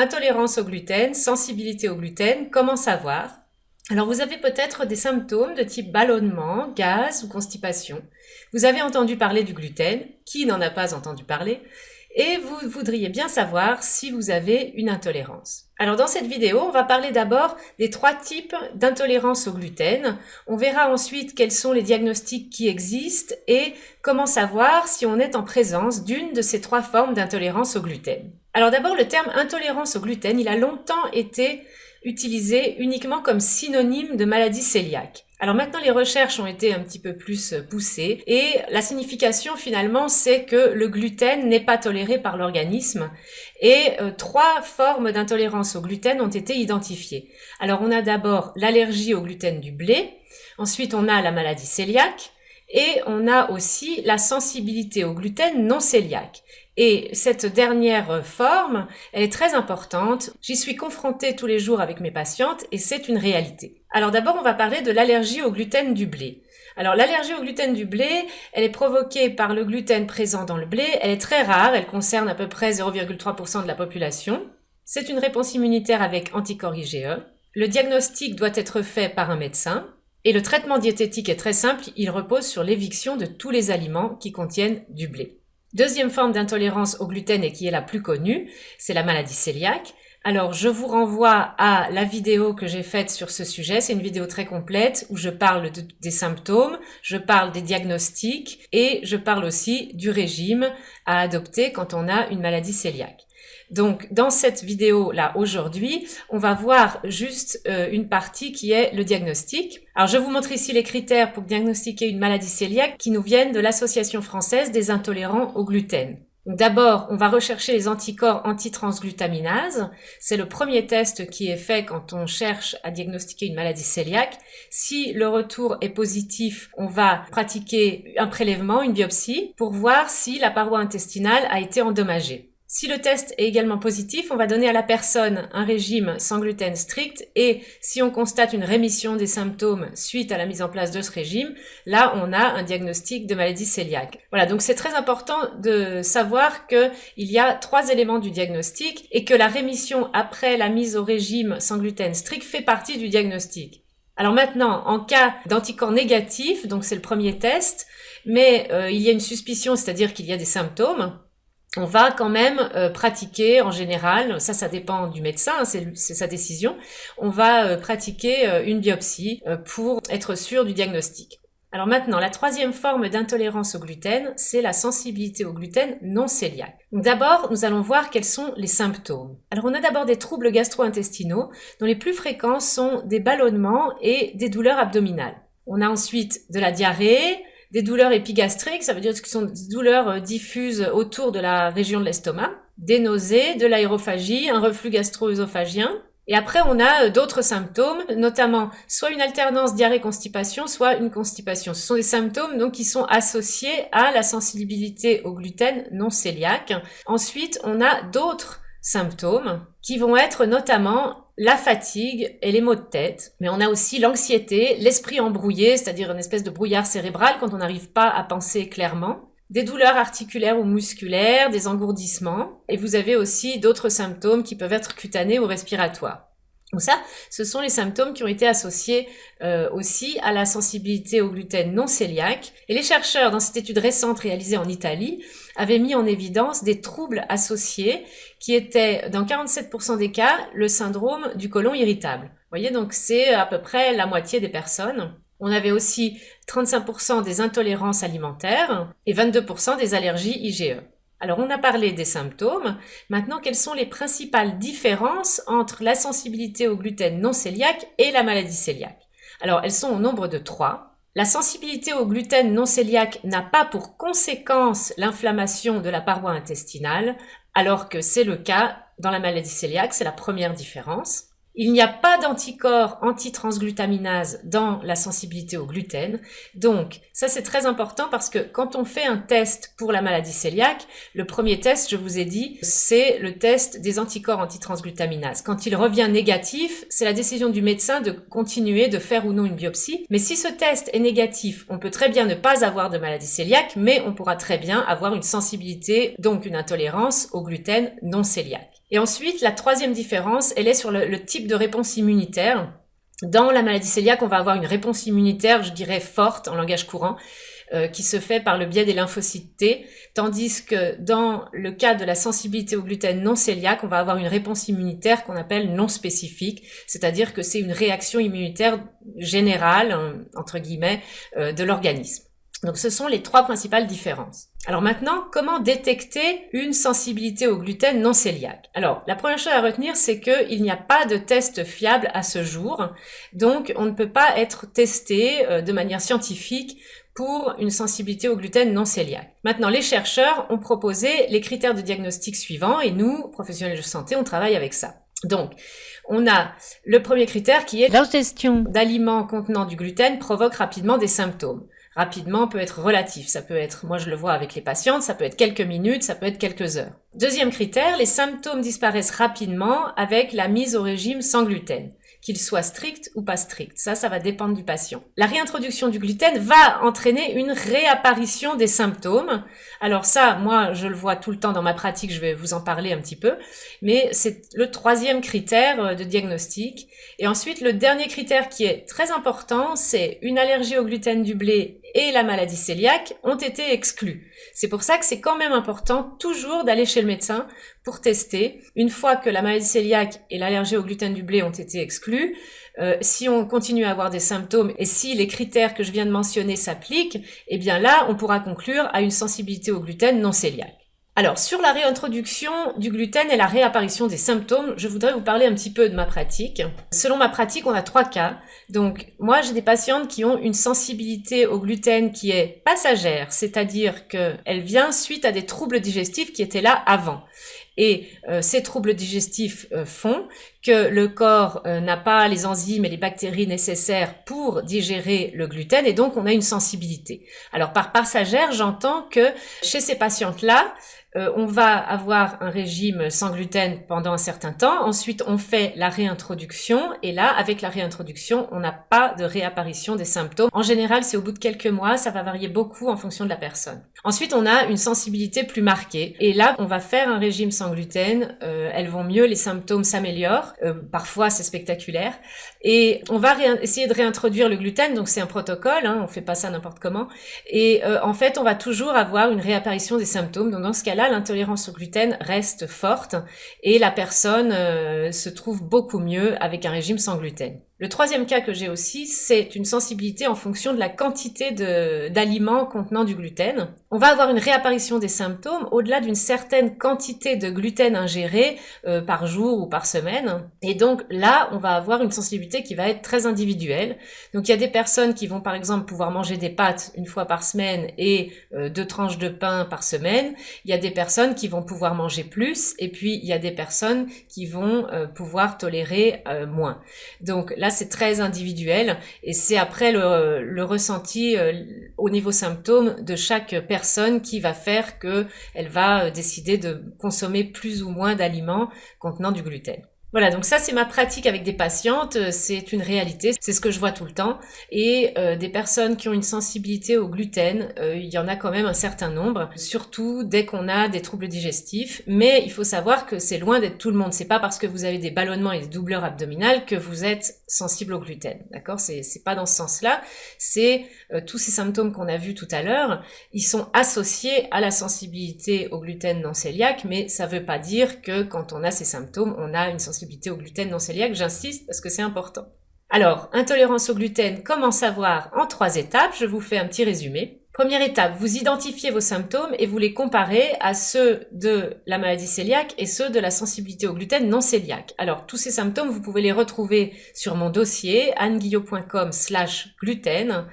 Intolérance au gluten, sensibilité au gluten, comment savoir? Alors vous avez peut-être des symptômes de type ballonnement, gaz ou constipation. Vous avez entendu parler du gluten, qui n'en a pas entendu parler? Et vous voudriez bien savoir si vous avez une intolérance. Alors dans cette vidéo, on va parler d'abord des 3 types d'intolérance au gluten. On verra ensuite quels sont les diagnostics qui existent et comment savoir si on est en présence d'une de ces 3 formes d'intolérance au gluten. Alors d'abord, le terme intolérance au gluten, il a longtemps été utilisé uniquement comme synonyme de maladie cœliaque. Alors maintenant, les recherches ont été un petit peu plus poussées et la signification finalement, c'est que le gluten n'est pas toléré par l'organisme et 3 formes d'intolérance au gluten ont été identifiées. Alors on a d'abord l'allergie au gluten du blé, ensuite on a la maladie cœliaque et on a aussi la sensibilité au gluten non cœliaque. Et cette dernière forme, elle est très importante. J'y suis confrontée tous les jours avec mes patientes et c'est une réalité. Alors d'abord, on va parler de l'allergie au gluten du blé. Alors l'allergie au gluten du blé, elle est provoquée par le gluten présent dans le blé. Elle est très rare, elle concerne à peu près 0,3% de la population. C'est une réponse immunitaire avec anticorps IgE. Le diagnostic doit être fait par un médecin. Et le traitement diététique est très simple, il repose sur l'éviction de tous les aliments qui contiennent du blé. Deuxième forme d'intolérance au gluten et qui est la plus connue, c'est la maladie cœliaque. Alors, je vous renvoie à la vidéo que j'ai faite sur ce sujet. C'est une vidéo très complète où je parle des symptômes, je parle des diagnostics et je parle aussi du régime à adopter quand on a une maladie cœliaque. Donc, dans cette vidéo-là, aujourd'hui, on va voir juste une partie qui est le diagnostic. Alors, je vous montre ici les critères pour diagnostiquer une maladie cœliaque qui nous viennent de l'Association française des intolérants au gluten. D'abord, on va rechercher les anticorps antitransglutaminase. C'est le premier test qui est fait quand on cherche à diagnostiquer une maladie cœliaque. Si le retour est positif, on va pratiquer un prélèvement, une biopsie, pour voir si la paroi intestinale a été endommagée. Si le test est également positif, on va donner à la personne un régime sans gluten strict et si on constate une rémission des symptômes suite à la mise en place de ce régime, là on a un diagnostic de maladie cœliaque. Voilà, donc c'est très important de savoir qu'il y a 3 éléments du diagnostic et que la rémission après la mise au régime sans gluten strict fait partie du diagnostic. Alors maintenant, en cas d'anticorps négatifs, donc c'est le premier test, mais il y a une suspicion, c'est-à-dire qu'il y a des symptômes, on va quand même pratiquer en général, ça dépend du médecin, hein, c'est sa décision, on va pratiquer une biopsie pour être sûr du diagnostic. Alors maintenant, la 3e forme d'intolérance au gluten, c'est la sensibilité au gluten non cœliaque. D'abord, nous allons voir quels sont les symptômes. Alors on a d'abord des troubles gastro-intestinaux, dont les plus fréquents sont des ballonnements et des douleurs abdominales. On a ensuite de la diarrhée, des douleurs épigastriques, ça veut dire que ce sont des douleurs diffuses autour de la région de l'estomac, des nausées, de l'aérophagie, un reflux gastro-œsophagien. Et après, on a d'autres symptômes, notamment soit une alternance diarrhée-constipation, soit une constipation. Ce sont des symptômes donc qui sont associés à la sensibilité au gluten non cœliaque. Ensuite, on a d'autres symptômes qui vont être notamment la fatigue et les maux de tête, mais on a aussi l'anxiété, l'esprit embrouillé, c'est-à-dire une espèce de brouillard cérébral quand on n'arrive pas à penser clairement, des douleurs articulaires ou musculaires, des engourdissements, et vous avez aussi d'autres symptômes qui peuvent être cutanés ou respiratoires. Donc ça, ce sont les symptômes qui ont été associés aussi à la sensibilité au gluten non cœliaque. Et les chercheurs, dans cette étude récente réalisée en Italie, avaient mis en évidence des troubles associés qui étaient, dans 47% des cas, le syndrome du côlon irritable. Vous voyez, donc c'est à peu près la moitié des personnes. On avait aussi 35% des intolérances alimentaires et 22% des allergies IgE. Alors, on a parlé des symptômes. Maintenant, quelles sont les principales différences entre la sensibilité au gluten non cœliaque et la maladie cœliaque? Alors, elles sont au nombre de 3. La sensibilité au gluten non cœliaque n'a pas pour conséquence l'inflammation de la paroi intestinale, alors que c'est le cas dans la maladie cœliaque, c'est la première différence. Il n'y a pas d'anticorps antitransglutaminase dans la sensibilité au gluten. Donc, ça c'est très important parce que quand on fait un test pour la maladie cœliaque, le premier test, je vous ai dit, c'est le test des anticorps antitransglutaminase. Quand il revient négatif, c'est la décision du médecin de continuer de faire ou non une biopsie. Mais si ce test est négatif, on peut très bien ne pas avoir de maladie cœliaque, mais on pourra très bien avoir une sensibilité, donc une intolérance au gluten non cœliaque. Et ensuite, la troisième différence, elle est sur le type de réponse immunitaire. Dans la maladie cœliaque, on va avoir une réponse immunitaire, je dirais forte en langage courant, qui se fait par le biais des lymphocytes T, tandis que dans le cas de la sensibilité au gluten non cœliaque, on va avoir une réponse immunitaire qu'on appelle non spécifique, c'est-à-dire que c'est une réaction immunitaire générale, entre guillemets, de l'organisme. Donc ce sont les trois principales différences. Alors maintenant, comment détecter une sensibilité au gluten non cœliaque? Alors, la première chose à retenir, c'est qu'il n'y a pas de test fiable à ce jour, donc on ne peut pas être testé de manière scientifique pour une sensibilité au gluten non cœliaque. Maintenant, les chercheurs ont proposé les critères de diagnostic suivants et nous, professionnels de santé, on travaille avec ça. Donc, on a le premier critère qui est l'ingestion d'aliments contenant du gluten provoque rapidement des symptômes. Rapidement peut être relatif, ça peut être, moi je le vois avec les patientes, ça peut être quelques minutes, ça peut être quelques heures. Deuxième critère, les symptômes disparaissent rapidement avec la mise au régime sans gluten, qu'il soit strict ou pas strict. Ça va dépendre du patient. La réintroduction du gluten va entraîner une réapparition des symptômes. Alors ça, moi, je le vois tout le temps dans ma pratique, je vais vous en parler un petit peu, mais c'est le troisième critère de diagnostic. Et ensuite, le dernier critère qui est très important, c'est une allergie au gluten du blé et la maladie cœliaque ont été exclus. C'est pour ça que c'est quand même important toujours d'aller chez le médecin pour tester. Une fois que la maladie cœliaque et l'allergie au gluten du blé ont été exclus, si on continue à avoir des symptômes et si les critères que je viens de mentionner s'appliquent, eh bien là, on pourra conclure à une sensibilité au gluten non cœliaque. Alors, sur la réintroduction du gluten et la réapparition des symptômes, je voudrais vous parler un petit peu de ma pratique. Selon ma pratique, on a 3 cas. Donc, moi, j'ai des patientes qui ont une sensibilité au gluten qui est passagère, c'est-à-dire qu'elle vient suite à des troubles digestifs qui étaient là avant. Et ces troubles digestifs font que le corps n'a pas les enzymes et les bactéries nécessaires pour digérer le gluten et donc on a une sensibilité. Alors par passagère, j'entends que chez ces patientes-là, on va avoir un régime sans gluten pendant un certain temps. Ensuite, on fait la réintroduction. Et là, avec la réintroduction, on n'a pas de réapparition des symptômes. En général, c'est au bout de quelques mois. Ça va varier beaucoup en fonction de la personne. Ensuite, on a une sensibilité plus marquée. Et là, on va faire un régime sans gluten. Elles vont mieux, les symptômes s'améliorent. Parfois, c'est spectaculaire. Et on va essayer de réintroduire le gluten. Donc, c'est un protocole. On fait pas ça n'importe comment. Et en fait, on va toujours avoir une réapparition des symptômes. Donc, dans ce cas-là, l'intolérance au gluten reste forte et la personne se trouve beaucoup mieux avec un régime sans gluten. Le troisième cas que j'ai aussi, c'est une sensibilité en fonction de la quantité d'aliments contenant du gluten. On va avoir une réapparition des symptômes au-delà d'une certaine quantité de gluten ingéré par jour ou par semaine. Et donc là, on va avoir une sensibilité qui va être très individuelle. Donc il y a des personnes qui vont par exemple pouvoir manger des pâtes une fois par semaine et 2 tranches de pain par semaine. Il y a des personnes qui vont pouvoir manger plus et puis il y a des personnes qui vont pouvoir tolérer moins. Donc là, c'est très individuel et c'est après le ressenti au niveau symptômes de chaque personne qui va faire que elle va décider de consommer plus ou moins d'aliments contenant du gluten. Voilà, donc ça c'est ma pratique avec des patientes, c'est une réalité, c'est ce que je vois tout le temps. Et des personnes qui ont une sensibilité au gluten, il y en a quand même un certain nombre, surtout dès qu'on a des troubles digestifs. Mais il faut savoir que c'est loin d'être tout le monde. C'est pas parce que vous avez des ballonnements et des douleurs abdominales que vous êtes sensible au gluten, d'accord? C'est pas dans ce sens-là. C'est tous ces symptômes qu'on a vus tout à l'heure, ils sont associés à la sensibilité au gluten non cœliaque, mais ça veut pas dire que quand on a ces symptômes, on a une sensibilité au gluten non cœliaque, j'insiste parce que c'est important. Alors, intolérance au gluten, comment savoir en 3 étapes? Je vous fais un petit résumé. Première étape, vous identifiez vos symptômes et vous les comparez à ceux de la maladie cœliaque et ceux de la sensibilité au gluten non cœliaque. Alors, tous ces symptômes, vous pouvez les retrouver sur mon dossier anneguillot.com/gluten.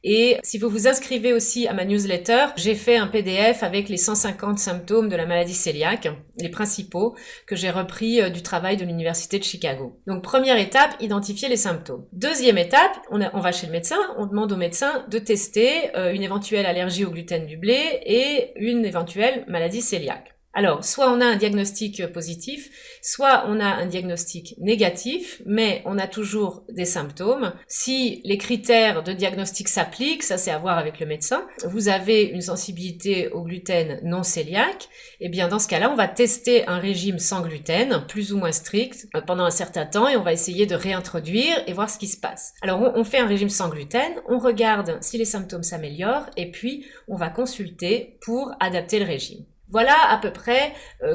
Et si vous vous inscrivez aussi à ma newsletter, j'ai fait un PDF avec les 150 symptômes de la maladie cœliaque, les principaux, que j'ai repris du travail de l'Université de Chicago. Donc première étape, identifier les symptômes. Deuxième étape, on va chez le médecin, on demande au médecin de tester une éventuelle allergie au gluten du blé et une éventuelle maladie cœliaque. Alors, soit on a un diagnostic positif, soit on a un diagnostic négatif, mais on a toujours des symptômes. Si les critères de diagnostic s'appliquent, ça c'est à voir avec le médecin, vous avez une sensibilité au gluten non cœliaque, et bien dans ce cas-là, on va tester un régime sans gluten, plus ou moins strict, pendant un certain temps, et on va essayer de réintroduire et voir ce qui se passe. Alors, on fait un régime sans gluten, on regarde si les symptômes s'améliorent, et puis on va consulter pour adapter le régime. Voilà à peu près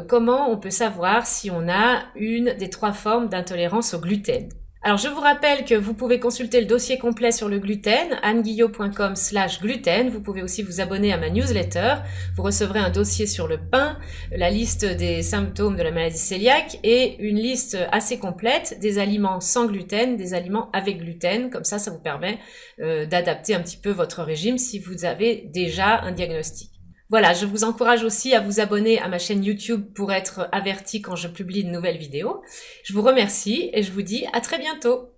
comment on peut savoir si on a une des 3 formes d'intolérance au gluten. Alors je vous rappelle que vous pouvez consulter le dossier complet sur le gluten, anneguillot.com/gluten. Vous pouvez aussi vous abonner à ma newsletter. Vous recevrez un dossier sur le pain, la liste des symptômes de la maladie cœliaque et une liste assez complète des aliments sans gluten, des aliments avec gluten. Comme ça vous permet d'adapter un petit peu votre régime si vous avez déjà un diagnostic. Voilà, je vous encourage aussi à vous abonner à ma chaîne YouTube pour être averti quand je publie de nouvelles vidéos. Je vous remercie et je vous dis à très bientôt.